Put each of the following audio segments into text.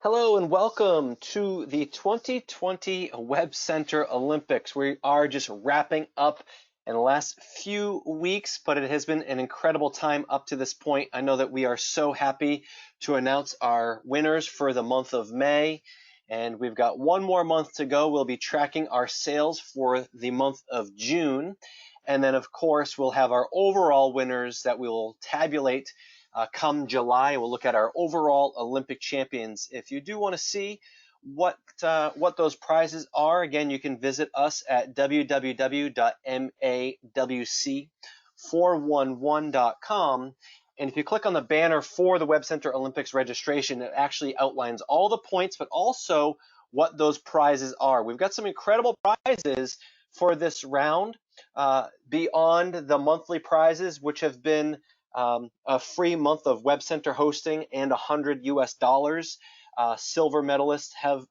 Hello and welcome to the 2020 WebCenter Olympics. We are just wrapping up in the last few weeks, but it has been an incredible time up to this point. I know that we are so happy to announce our winners for the month of May, and we've got one more month to go. We'll be tracking our sales for the month of June, and then of course we'll have our overall winners that we will tabulate come July. We'll look at our overall Olympic champions. If you do want to see what those prizes are, again, you can visit us at www.mawc411.com. And if you click on the banner for the WebCenter Olympics registration, it actually outlines all the points, but also what those prizes are. We've got some incredible prizes for this round beyond the monthly prizes, which have been a free month of WebCenter hosting and $100. Silver medalists have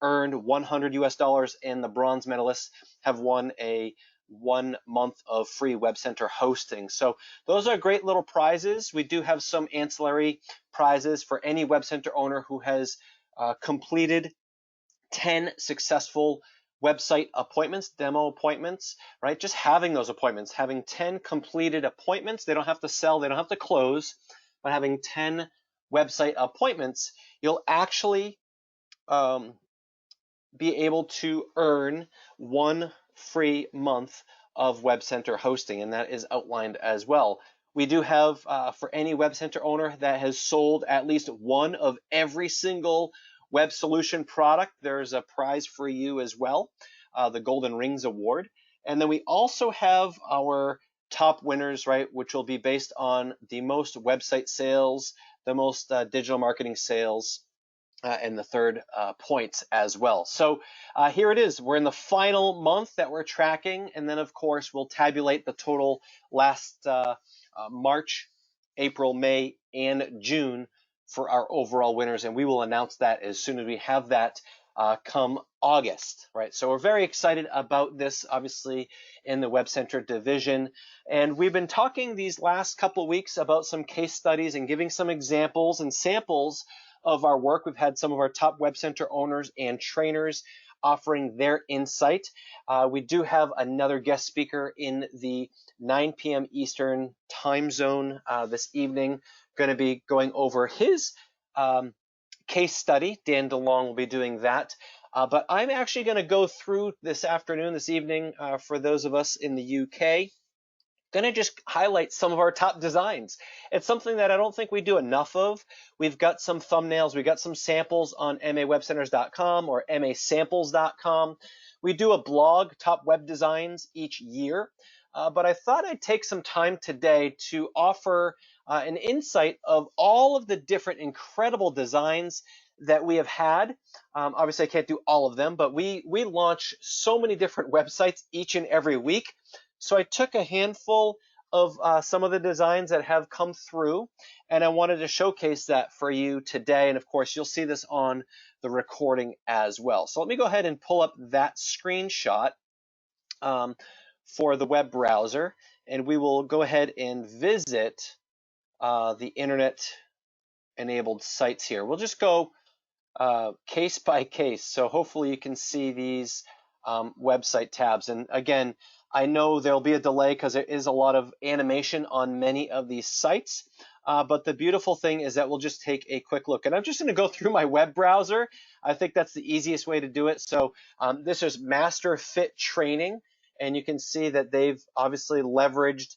earned $100, and the bronze medalists have won a 1 month of free WebCenter hosting. So those are great little prizes. We do have some ancillary prizes for any WebCenter owner who has completed 10 successful website appointments, demo appointments, right? Just having those appointments, having 10 completed appointments. They don't have to sell, they don't have to close, but having 10 website appointments, you'll actually be able to earn 1 free month of WebCenter hosting, and that is outlined as well. We do have, for any WebCenter owner that has sold at least one of every single web solution product, there's a prize for you as well, the Golden Rings Award. And then we also have our top winners, right, which will be based on the most website sales, the most digital marketing sales, and the third points as well. So here it is. We're in the final month that we're tracking, and then of course we'll tabulate the total last March, April, May, and June for our overall winners, and we will announce that as soon as we have that come August, right? So we're very excited about this, obviously, in the WebCenter division. And we've been talking these last couple of weeks about some case studies and giving some examples and samples of our work. We've had some of our top WebCenter owners and trainers offering their insight. We do have another guest speaker in the 9 p.m. Eastern time zone this evening, going to be going over his case study. Dan DeLong will be doing that. But I'm actually going to go through this afternoon, this evening, for those of us in the UK, going to just highlight some of our top designs. It's something that I don't think we do enough of. We've got some thumbnails, we've got some samples on mawebcenters.com or masamples.com. We do a blog, Top Web Designs, each year. But I thought I'd take some time today to offer an insight of all of the different incredible designs that we have had. Obviously, I can't do all of them, but we launch so many different websites each and every week. So I took a handful of some of the designs that have come through, and I wanted to showcase that for you today. And of course, you'll see this on the recording as well. So let me go ahead and pull up that screenshot for the web browser, and we will go ahead and visit the internet-enabled sites here. We'll just go case by case, so hopefully you can see these website tabs. And again, I know there'll be a delay because there is a lot of animation on many of these sites, but the beautiful thing is that we'll just take a quick look. And I'm just going to go through my web browser. I think that's the easiest way to do it. So this is Master Fit Training, and you can see that they've obviously leveraged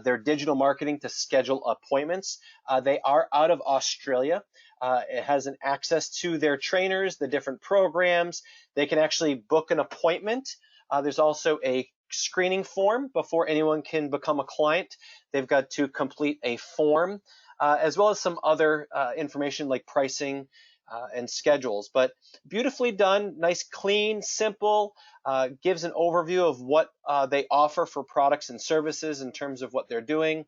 their digital marketing to schedule appointments. They are out of Australia. It has an access to their trainers, the different programs. They can actually book an appointment. There's also a screening form before anyone can become a client. They've got to complete a form, as well as some other information like pricing and schedules. But beautifully done, nice, clean, simple, gives an overview of what they offer for products and services in terms of what they're doing.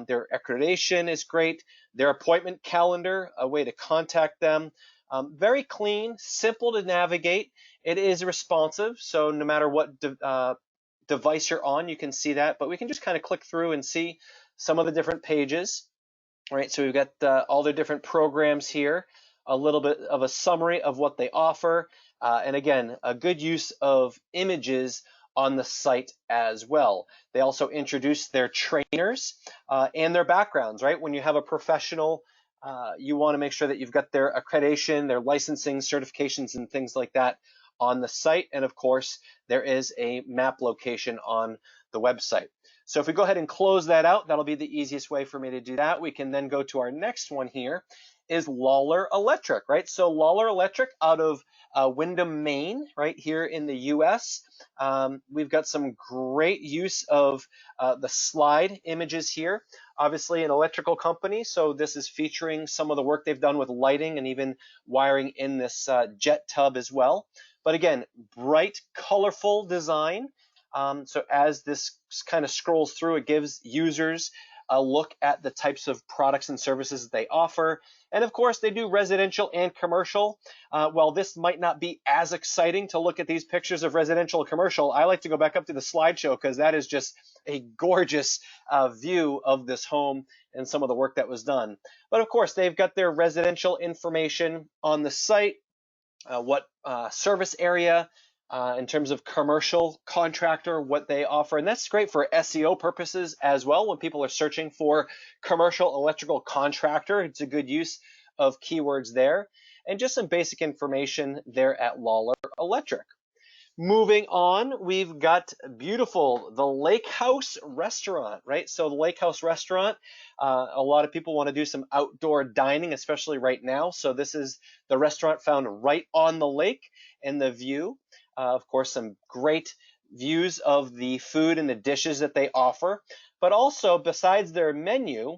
Their accreditation is great. Their appointment calendar, a way to contact them. Very clean, simple to navigate. It is responsive, so no matter what device you're on, you can see that. But we can just kind of click through and see some of the different pages. All right, so we've got all the different programs here. a little bit of a summary of what they offer, and again, a good use of images on the site as well. They also introduce their trainers and their backgrounds, right? When you have a professional, you want to make sure that you've got their accreditation, their licensing, certifications, and things like that on the site. And of course, there is a map location on the website. So if we go ahead and close that out, that'll be the easiest way for me to do that. We can then go to our next one here, is Lawler Electric, right? So Lawler Electric out of Windham, Maine, right here in the US. We've got some great use of the slide images here. Obviously an electrical company, so this is featuring some of the work they've done with lighting and even wiring in this jet tub as well. But again, bright, colorful design. So as this kind of scrolls through, it gives users a look at the types of products and services that they offer. And of course, they do residential and commercial. While this might not be as exciting to look at these pictures of residential and commercial, I like to go back up to the slideshow because that is just a gorgeous view of this home and some of the work that was done. But of course, they've got their residential information on the site, what service area, in terms of commercial contractor, what they offer. And that's great for SEO purposes as well. When people are searching for commercial electrical contractor, it's a good use of keywords there. And just some basic information there at Lawler Electric. Moving on, we've got beautiful, the Lake House Restaurant, right? So the Lake House Restaurant, a lot of people want to do some outdoor dining, especially right now. So this is the restaurant found right on the lake and the view. Of course, some great views of the food and the dishes that they offer. But also, besides their menu,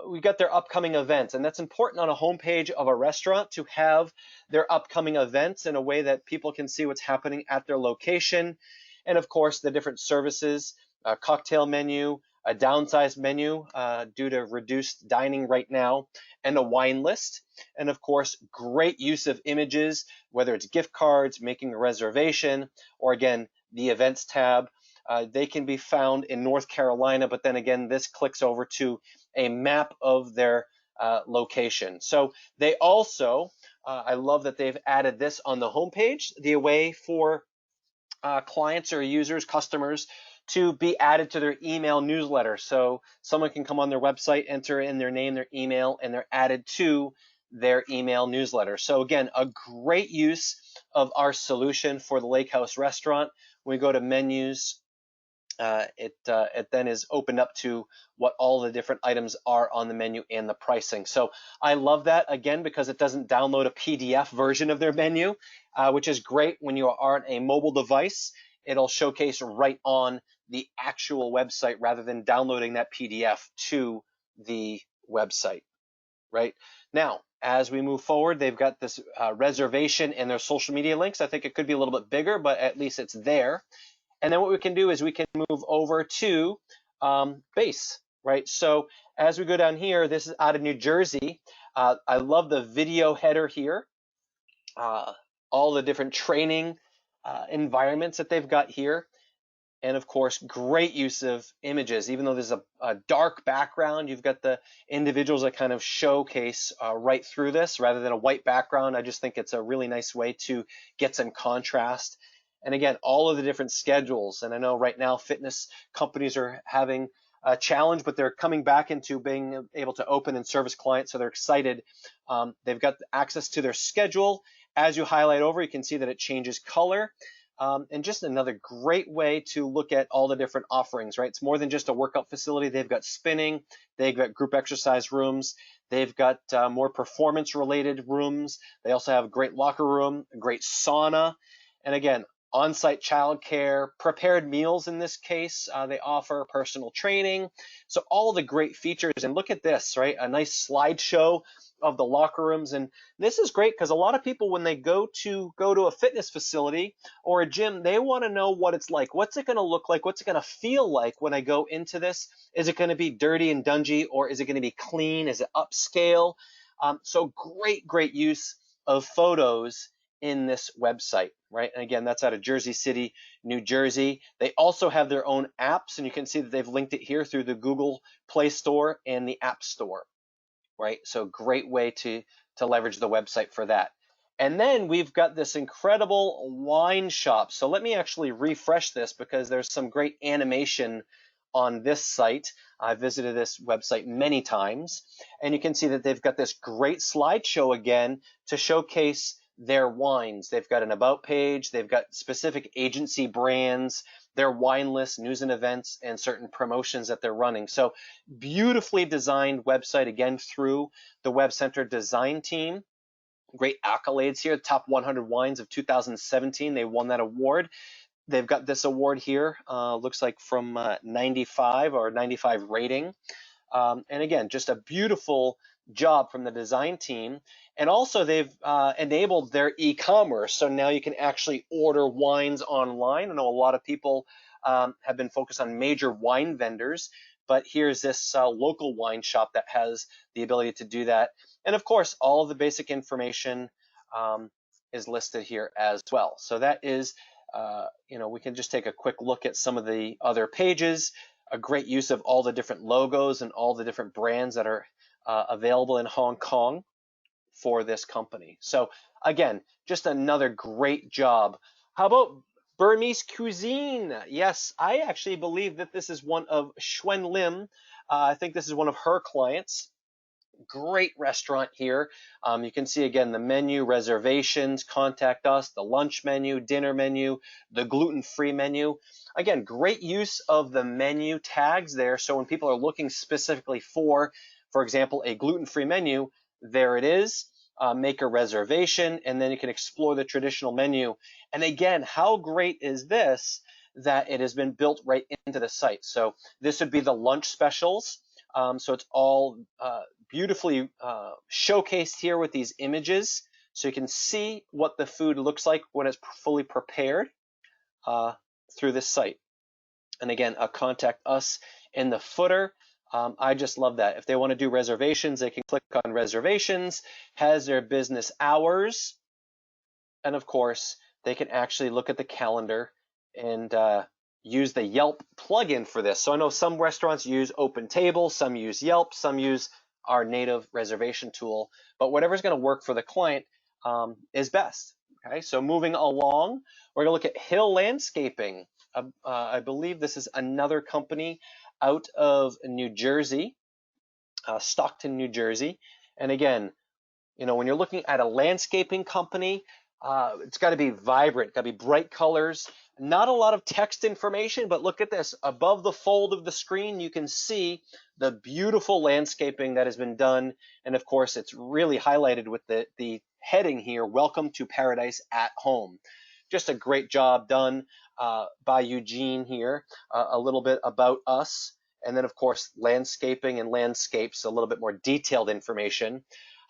we've got their upcoming events. And that's important on a homepage of a restaurant to have their upcoming events in a way that people can see what's happening at their location. And of course, the different services, a cocktail menu, a downsized menu due to reduced dining right now, and a wine list. And of course, great use of images, whether it's gift cards, making a reservation, or again, the events tab. They can be found in North Carolina, but then again, this clicks over to a map of their location. So they also, I love that they've added this on the homepage, the way for clients or users, customers, to be added to their email newsletter. So someone can come on their website, enter in their name, their email, and they're added to their email newsletter. So again, a great use of our solution for the Lake House Restaurant. When we go to menus, it then is opened up to what all the different items are on the menu and the pricing. So I love that, again, because it doesn't download a PDF version of their menu, which is great when you are on a mobile device. It'll showcase right on the actual website rather than downloading that PDF to the website, right? Now, as we move forward, they've got this reservation and their social media links. I think it could be a little bit bigger, but at least it's there. And then what we can do is we can move over to base, right? So as we go down here, this is out of New Jersey. I love the video header here, all the different training environments that they've got here. And of course, great use of images. Even though there's a dark background, you've got the individuals that kind of showcase right through this rather than a white background. I just think it's a really nice way to get some contrast. And again, all of the different schedules. And I know right now fitness companies are having a challenge, but they're coming back into being able to open and service clients. So they're excited. They've got access to their schedule. As you highlight over, you can see that it changes color. And just another great way to look at all the different offerings, right? It's more than just a workout facility. They've got spinning, they've got group exercise rooms, they've got more performance related rooms. They also have a great locker room, a great sauna, and again, on-site childcare, prepared meals in this case. They offer personal training. So all the great features. And look at this, right? A nice slideshow of the locker rooms. And this is great because a lot of people, when they go to a fitness facility or a gym, they want to know what it's like. What's it going to look like? What's it going to feel like when I go into this? Is it going to be dirty and dungy, or is it going to be clean? Is it upscale? So great use of photos in this website, right? And again, that's out of Jersey City, New Jersey. They also have their own apps, and you can see that they've linked it here through the Google Play Store and the App Store, right? So great way to to leverage the website for that. And then we've got this incredible wine shop. So let me actually refresh this because there's some great animation on this site. I've visited this website many times, and you can see that they've got this great slideshow again to showcase their wines. They've got an about page, they've got specific agency brands, their wine list, news and events, and certain promotions that they're running. So beautifully designed website again through the WebCenter design team. Great accolades here, top 100 wines of 2017. They won that award. They've got this award here, looks like from 95 or 95 rating. And again, just a beautiful job from the design team. And also they've enabled their e-commerce. So now you can actually order wines online. I know a lot of people have been focused on major wine vendors, but here's this local wine shop that has the ability to do that. And of course, all the basic information is listed here as well. So that is, we can just take a quick look at some of the other pages. A great use of all the different logos and all the different brands that are available in Hong Kong for this company. So again, just another great job. How about Burmese cuisine? Yes, I actually believe that this is one of Xuan Lim. I think this is one of her clients. Great restaurant here. You can see again the menu, reservations, contact us, the lunch menu, dinner menu, the gluten-free menu. Again, great use of the menu tags there. So when people are looking specifically for example, a gluten-free menu, there it is. Make a reservation, and then you can explore the traditional menu. And again, how great is this that it has been built right into the site? So this would be the lunch specials. So it's all beautifully showcased here with these images, so you can see what the food looks like when it's fully prepared through this site. And again, contact us in the footer. I just love that. If they want to do reservations, they can click on reservations, has their business hours, and of course, they can actually look at the calendar and use the Yelp plugin for this. So I know some restaurants use OpenTable, some use Yelp, some use our native reservation tool, but whatever's going to work for the client is best. Okay, so moving along, we're going to look at Hill Landscaping. I believe this is another company out of New Jersey, Stockton, New Jersey. And again, when you're looking at a landscaping company, it's got to be vibrant, got to be bright colors, not a lot of text information, but look at this. Above the fold of the screen, you can see the beautiful landscaping that has been done. And of course, it's really highlighted with the heading here, Welcome to Paradise at Home. Just a great job done by Eugene here. A little bit about us. And then, of course, landscaping and landscapes, a little bit more detailed information.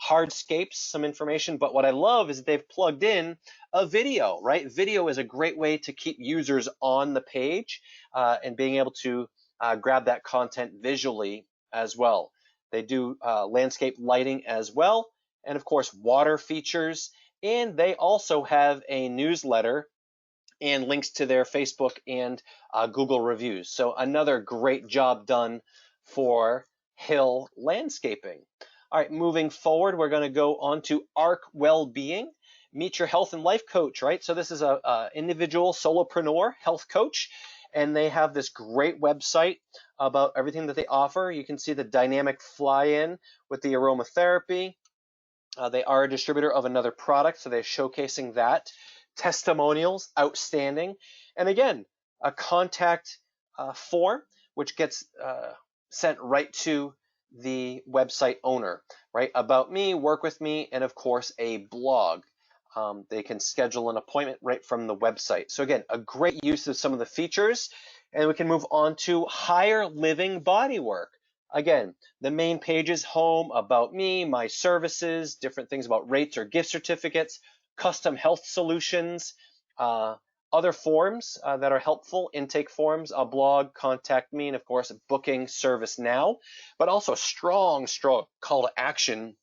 Hardscapes, some information, but what I love is that they've plugged in a video, right? Video is a great way to keep users on the page and being able to grab that content visually as well. They do landscape lighting as well, and of course, water features, and they also have a newsletter and links to their Facebook and Google reviews. So another great job done for Hill Landscaping. All right, moving forward, we're going to go on to ARC Wellbeing. Meet your health and life coach, right? So this is a individual solopreneur health coach, and they have this great website about everything that they offer. You can see the dynamic fly-in with the aromatherapy. They are a distributor of another product, so they're showcasing that. Testimonials, outstanding. And again, a contact form, which gets sent right to the website owner, right? About me, work with me, and of course, a blog. They can schedule an appointment right from the website. So again, a great use of some of the features. And we can move on to Higher Living Bodywork. Again, the main page is home, about me, my services, different things about rates or gift certificates, custom health solutions, other forms that are helpful, intake forms, a blog, contact me, and of course, booking service now, but also strong call to action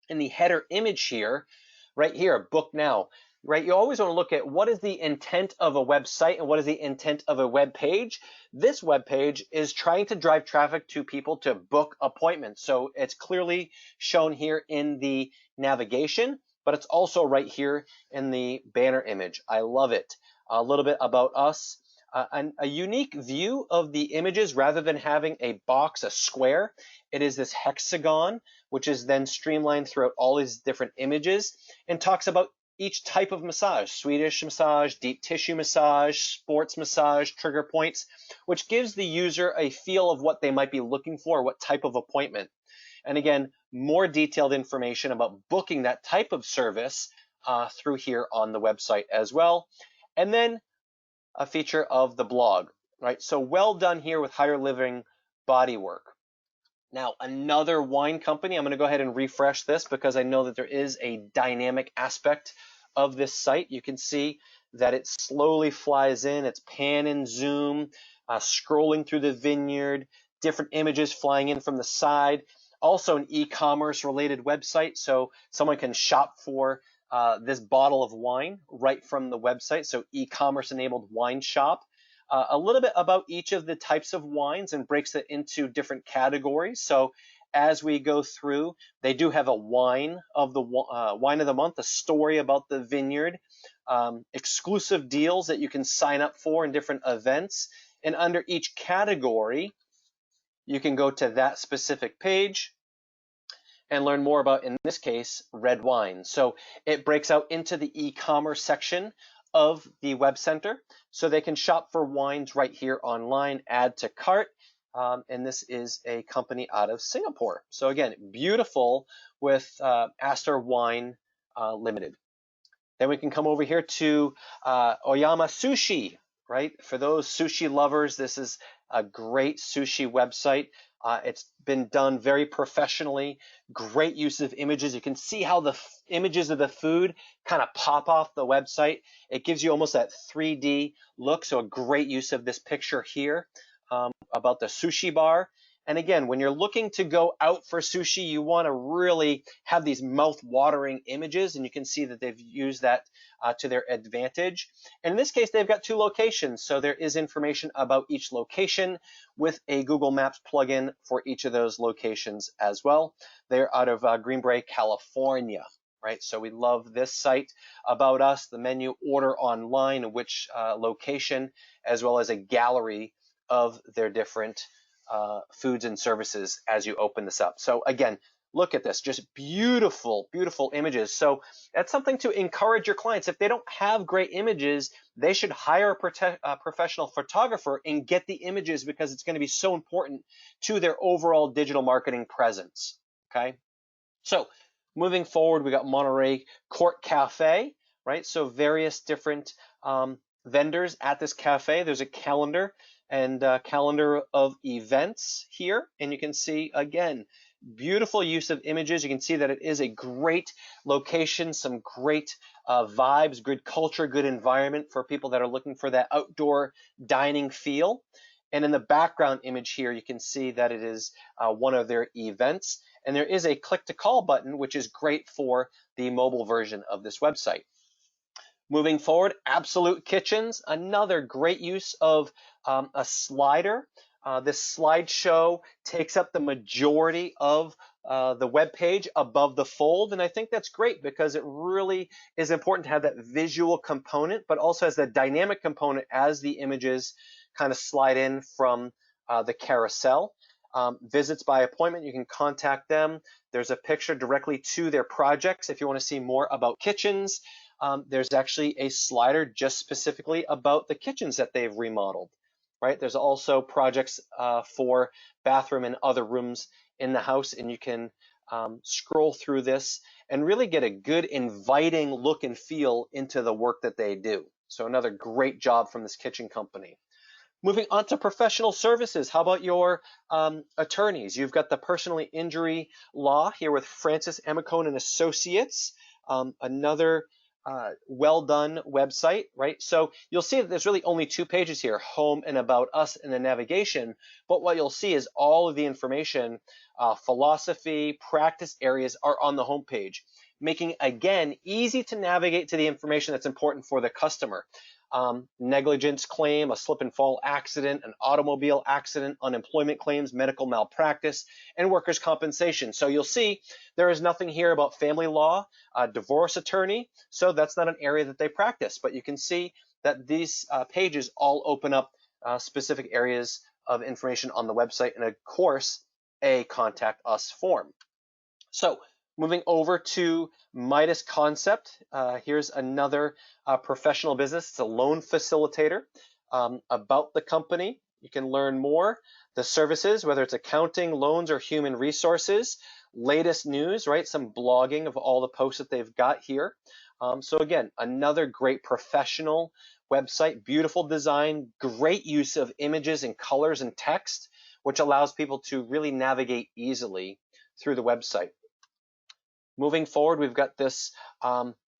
in the header image here, right here, book now. right? You always want to look at what is the intent of a website and what is the intent of a web page. This web page is trying to drive traffic to people to book appointments. So it's clearly shown here in the navigation, but it's also right here in the banner image. I love it. A little bit about us. A unique view of the images rather than having a box, a square. It is this hexagon, which is then streamlined throughout all these different images and talks about each type of massage: Swedish massage, deep tissue massage, sports massage, trigger points, which gives the user a feel of what they might be looking for, what type of appointment. And again, more detailed information about booking that type of service through here on the website as well. And then a feature of the blog, right? So well done here with Higher Living Bodywork. Now, another wine company, I'm going to go ahead and refresh this because I know that there is a dynamic aspect of this site. You can see that it slowly flies in, it's pan and zoom, scrolling through the vineyard, different images flying in from the side. Also an e-commerce related website, so someone can shop for this bottle of wine right from the website, so e-commerce enabled wine shop. A little bit about each of the types of wines and breaks it into different categories. So as we go through, they do have a wine of the month, a story about the vineyard, exclusive deals that you can sign up for in different events. And under each category, you can go to that specific page and learn more about, in this case, red wine. So it breaks out into the e-commerce section of the WebCenter, so they can shop for wines right here online, add to cart, and this is a company out of Singapore. So again, beautiful with Astor Wine Limited. Then we can come over here to Oyama Sushi, right? For those sushi lovers, this is a great sushi website. It's been done very professionally, great use of images. You can see how the images of the food kind of pop off the website. It gives you almost that 3D look, so a great use of this picture here about the sushi bar. And again, when you're looking to go out for sushi, you want to really have these mouth-watering images, and you can see that they've used that to their advantage. And in this case, they've got 2 locations, so there is information about each location with a Google Maps plugin for each of those locations as well. They're out of Green Bay, California, right? So we love this site. About us, the menu, order online, which location, as well as a gallery of their different foods and services as you open this up. So again, look at this, just beautiful, beautiful images. So that's something to encourage your clients. If they don't have great images, they should hire a professional photographer and get the images, because it's going to be so important to their overall digital marketing presence. Okay. So moving forward, we got Monterey Court Cafe, right? So various different vendors at this cafe. There's a calendar and calendar of events here, and you can see again, beautiful use of images. You can see that it is a great location, some great vibes, good culture, good environment for people that are looking for that outdoor dining feel. And in the background image here, you can see that it is one of their events, and there is a click to call button, which is great for the mobile version of this website. Moving forward, Absolute Kitchens, another great use of a slider. This slideshow takes up the majority of the web page above the fold, and I think that's great because it really is important to have that visual component, but also has that dynamic component as the images kind of slide in from the carousel. Visits by appointment, you can contact them. There's a picture directly to their projects if you want to see more about kitchens. There's actually a slider just specifically about the kitchens that they've remodeled, right? There's also projects for bathroom and other rooms in the house, and you can scroll through this and really get a good inviting look and feel into the work that they do. So another great job from this kitchen company. Moving on to professional services, how about your attorneys? You've got the personal injury law here with Francis Emicone and Associates, another well done website, right? So you'll see that there's really only 2 pages here, home and about us in the navigation, but what you'll see is all of the information, philosophy, practice areas are on the home page. making, again, easy to navigate to the information that's important for the customer. Negligence claim, a slip and fall accident, an automobile accident, unemployment claims, medical malpractice, and workers' compensation. So you'll see there is nothing here about family law, divorce attorney, so that's not an area that they practice. But you can see that these pages all open up specific areas of information on the website, and of course, a contact us form. So moving over to Midas Concept, here's another professional business. It's a loan facilitator. About the company, you can learn more. The services, whether it's accounting, loans, or human resources. Latest news, right? Some blogging of all the posts that they've got here. So again, another great professional website, beautiful design, great use of images and colors and text, which allows people to really navigate easily through the website. Moving forward, we've got this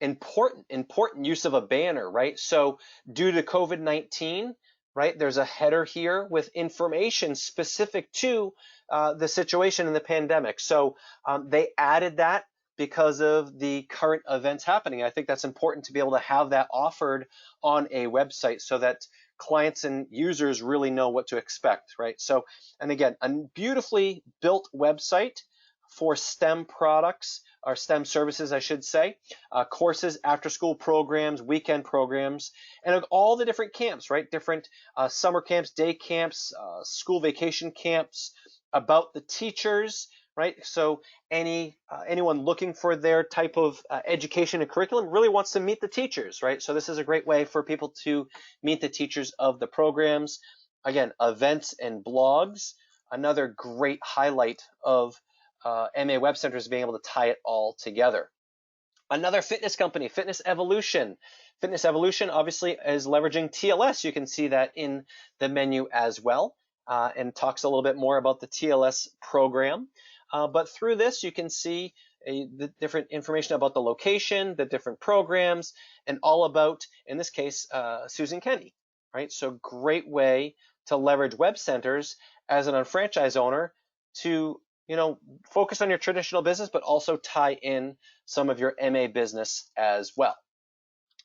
important use of a banner, right? So due to COVID-19, right, there's a header here with information specific to the situation in the pandemic. So they added that because of the current events happening. I think that's important to be able to have that offered on a website so that clients and users really know what to expect, right? So, and again, a beautifully built website for STEM products, or STEM services, I should say, courses, after-school programs, weekend programs, and all the different camps, right? Different summer camps, day camps, school vacation camps, about the teachers, right? So anyone looking for their type of education and curriculum really wants to meet the teachers, right? So this is a great way for people to meet the teachers of the programs. Again, events and blogs, another great highlight of MA Web Center is being able to tie it all together. Another fitness company, Fitness Evolution. Fitness Evolution obviously is leveraging TLS. You can see that in the menu as well, and talks a little bit more about the TLS program. But through this, you can see the different information about the location, the different programs, and all about, in this case, Susan Kenny, right? So great way to leverage web centers as an unfranchised owner to focus on your traditional business, but also tie in some of your MA business as well.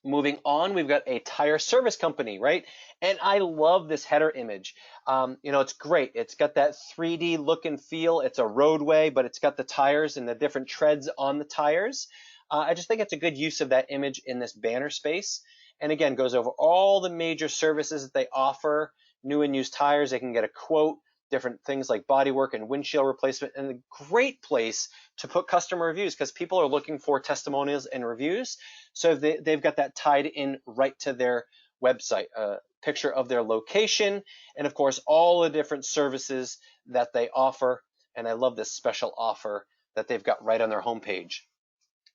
Moving on, we've got a tire service company, right? And I love this header image. It's great. It's got that 3D look and feel. It's a roadway, but it's got the tires and the different treads on the tires. I just think it's a good use of that image in this banner space. And again, goes over all the major services that they offer, new and used tires. They can get a quote, different things like bodywork and windshield replacement, and a great place to put customer reviews because people are looking for testimonials and reviews. So they've got that tied in right to their website, a picture of their location, and of course, all the different services that they offer. And I love this special offer that they've got right on their homepage.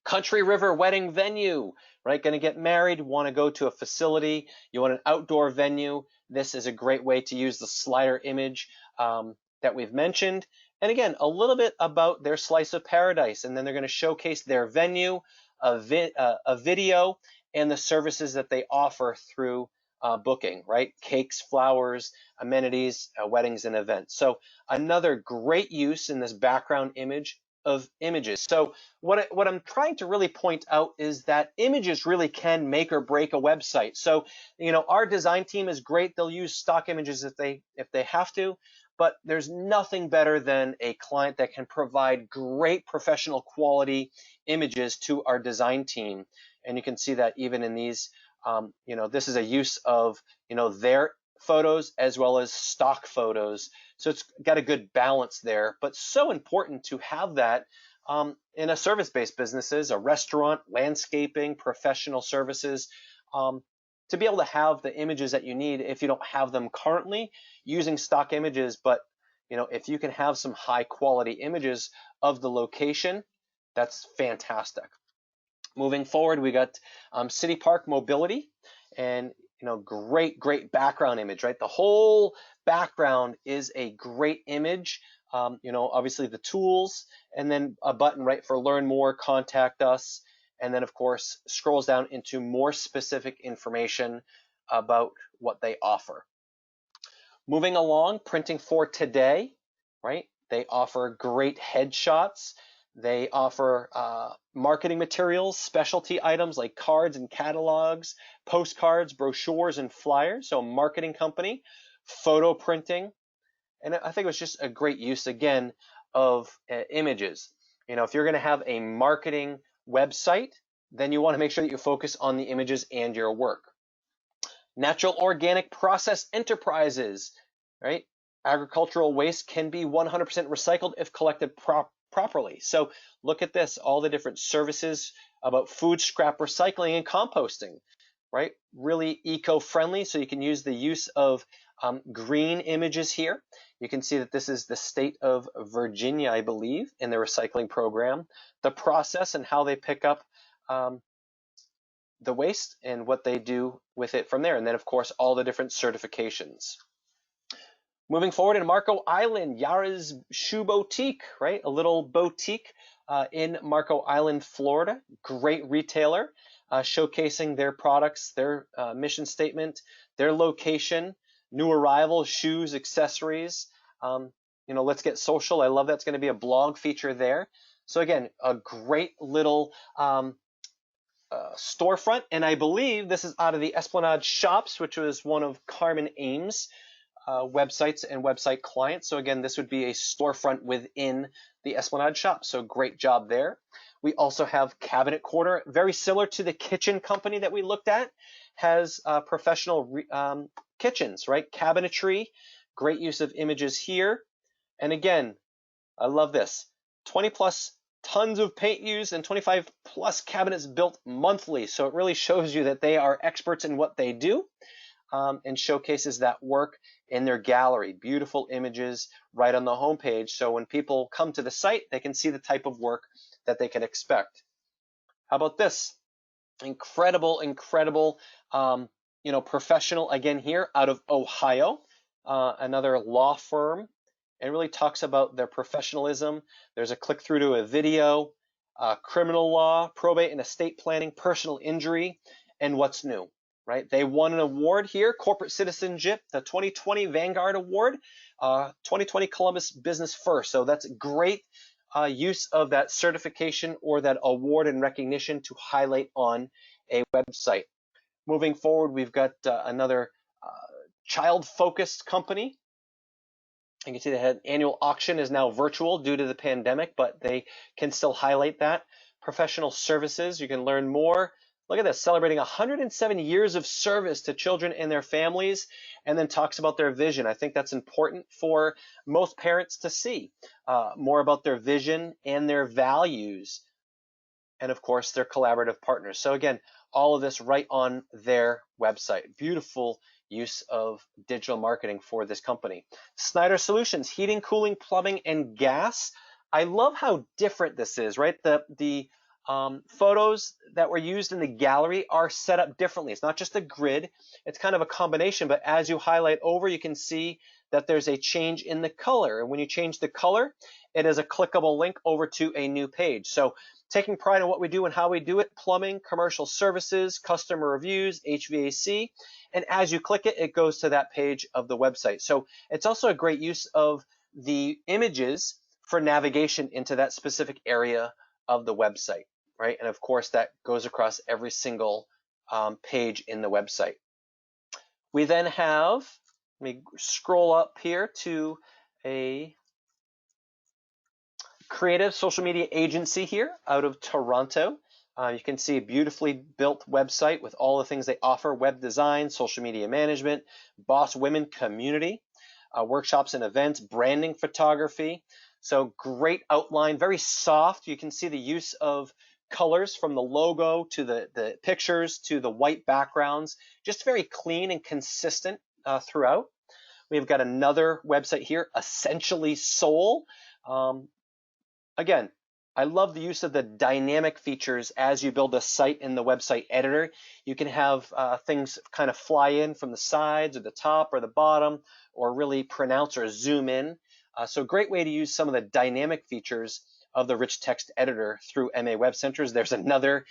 Country River Wedding Venue, right? Going to get married, want to go to a facility, you want an outdoor venue. This is a great way to use the slider image that we've mentioned. And again, a little bit about their slice of paradise, and then they're going to showcase their venue, a video, and the services that they offer through booking, right? Cakes, flowers, amenities, weddings, and events. So another great use in this background image of images. So what I'm trying to really point out is that images really can make or break a website. So, our design team is great. They'll use stock images if they have to, but there's nothing better than a client that can provide great professional quality images to our design team. And you can see that even in these, this is a use of, their photos as well as stock photos. So it's got a good balance there, but so important to have that in a service-based businesses, a restaurant, landscaping, professional services, to be able to have the images that you need if you don't have them currently using stock images. But if you can have some high quality images of the location, that's fantastic. Moving forward, we got City Park Mobility, and great background image, right? The whole background is a great image. Obviously the tools, and then a button right for learn more, contact us, and then of course scrolls down into more specific information about what they offer. Moving along, Printing for Today, right? They offer great headshots. They offer marketing materials, specialty items like cards and catalogs, postcards, brochures, and flyers. So a marketing company, photo printing, and I think it was just a great use again of images. If you're going to have a marketing website, then you want to make sure that you focus on the images and your work. Natural organic process enterprises, right? Agricultural waste can be 100% recycled if collected properly. So look at this, all the different services about food scrap recycling and composting, right? Really eco-friendly, so you can use the use of green images here. You can see that this is the state of Virginia, I believe, in the recycling program, the process and how they pick up the waste and what they do with it from there. And then, of course, all the different certifications. Moving forward in Marco Island, Yara's Shoe Boutique, right? A little boutique in Marco Island, Florida. Great retailer, showcasing their products, their mission statement, their location, new arrivals, shoes, accessories. Let's get social. I love that's going to be a blog feature there. So again, a great little storefront, and I believe this is out of the Esplanade Shops, which was one of Carmen Ames' websites and website clients. So again, this would be a storefront within the Esplanade Shop. So great job there. We also have Cabinet Corner, very similar to the kitchen company that we looked at, has professional kitchens, right? Cabinetry, great use of images here. And again, I love this, 20 plus tons of paint used and 25 plus cabinets built monthly. So it really shows you that they are experts in what they do, and showcases that work in their gallery. Beautiful images right on the homepage. So when people come to the site, they can see the type of work that they can expect. How about this? Incredible, professional again here out of Ohio, another law firm. It really talks about their professionalism. There's a click through to a video, criminal law, probate and estate planning, personal injury, and what's new, right? They won an award here, corporate citizenship, the 2020 Vanguard Award, 2020 Columbus Business First. So that's great use of that certification or that award and recognition to highlight on a website. Moving forward, we've got another child-focused company. You can see the annual auction is now virtual due to the pandemic, but they can still highlight that. Professional services, you can learn more. Look at this, celebrating 107 years of service to children and their families, and then talks about their vision. I think that's important for most parents to see more about their vision and their values, and of course, their collaborative partners. So again, all of this right on their website. Beautiful use of digital marketing for this company. Snyder Solutions, heating, cooling, plumbing, and gas. I love how different this is, right? The photos that were used in the gallery are set up differently. It's not just a grid, it's kind of a combination, but as you highlight over, you can see that there's a change in the color. And when you change the color, it is a clickable link over to a new page. So taking pride in what we do and how we do it, plumbing, commercial services, customer reviews, HVAC, and as you click it, it goes to that page of the website. So it's also a great use of the images for navigation into that specific area of the website, right? And of course, that goes across every single page in the website. We then have, let me scroll up here to a creative social media agency here out of Toronto. You can see a beautifully built website with all the things they offer: web design, social media management, boss women community, workshops and events, branding photography. So great outline, very soft. You can see the use of colors from the logo to the pictures to the white backgrounds, just very clean and consistent throughout. We've got another website here, Essentially Soul. Again, I love the use of the dynamic features as you build a site in the website editor. You can have things kind of fly in from the sides or the top or the bottom, or really pronounce or zoom in. So great way to use some of the dynamic features of the rich text editor through MA WebCenters. There's another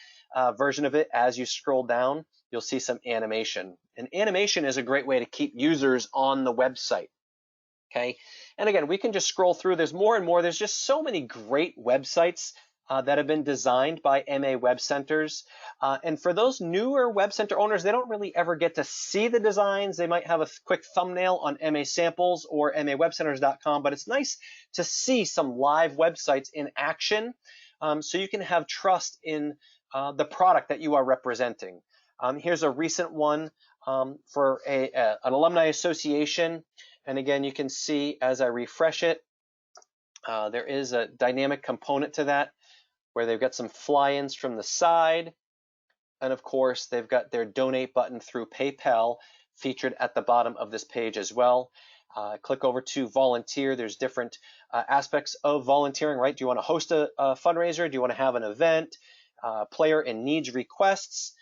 version of it. As you scroll down, you'll see some animation. And animation is a great way to keep users on the website. Okay, And again, we can just scroll through. There's more and more. There's just so many great websites that have been designed by MA Web Centers. And for those newer Web Center owners, they don't really ever get to see the designs. They might have a quick thumbnail on MA Samples or MAWebCenters.com, but it's nice to see some live websites in action, so you can have trust in the product that you are representing. Here's a recent one for an alumni association. And again, you can see as I refresh it, there is a dynamic component to that where they've got some fly-ins from the side. And of course, they've got their donate button through PayPal featured at the bottom of this page as well. Click over to volunteer. There's different aspects of volunteering, right? Do you want to host a fundraiser? Do you want to have an event? Player and needs requests.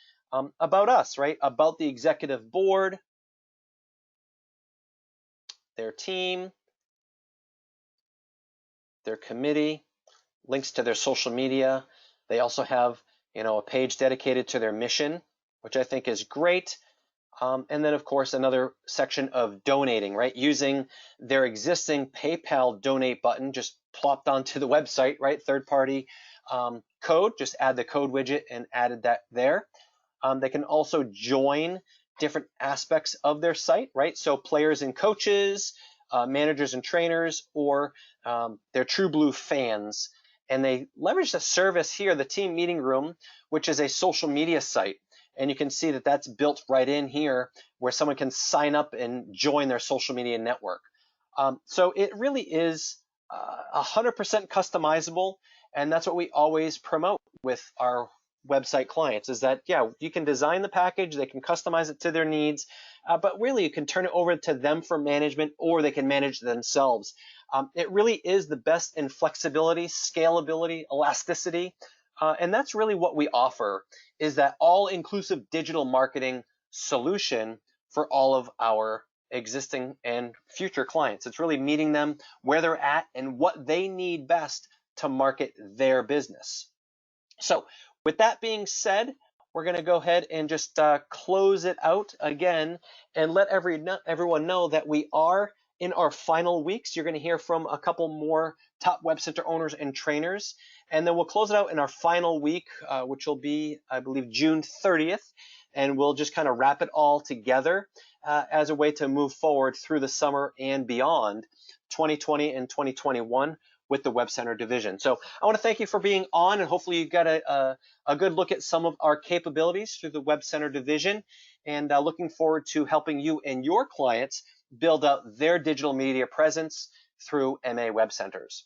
About us, right? About the executive board, their team, their committee, links to their social media. They also have, a page dedicated to their mission, which I think is great. And then, of course, another section of donating, right? Using their existing PayPal donate button, just plopped onto the website, right? Third-party code, just add the code widget and added that there. They can also join different aspects of their site, right? So players and coaches, managers and trainers, or their True Blue fans. And they leverage the service here, the team meeting room, which is a social media site. And you can see that that's built right in here where someone can sign up and join their social media network. So it really is 100% customizable. And that's what we always promote with our website clients, is that, yeah, you can design the package, they can customize it to their needs, but really you can turn it over to them for management, or they can manage it themselves. It really is the best in flexibility, scalability, elasticity, and that's really what we offer, is that all-inclusive digital marketing solution for all of our existing and future clients. It's really meeting them where they're at and what they need best to market their business. So with that being said, we're going to go ahead and just close it out again and let everyone know that we are in our final weeks. You're going to hear from a couple more top Web Center owners and trainers, and then we'll close it out in our final week, which will be, I believe, June 30th, and we'll just kind of wrap it all together as a way to move forward through the summer and beyond 2020 and 2021 with the Web Center division. So I want to thank you for being on, and hopefully you got a good look at some of our capabilities through the Web Center division, and looking forward to helping you and your clients build out their digital media presence through MA Web Centers.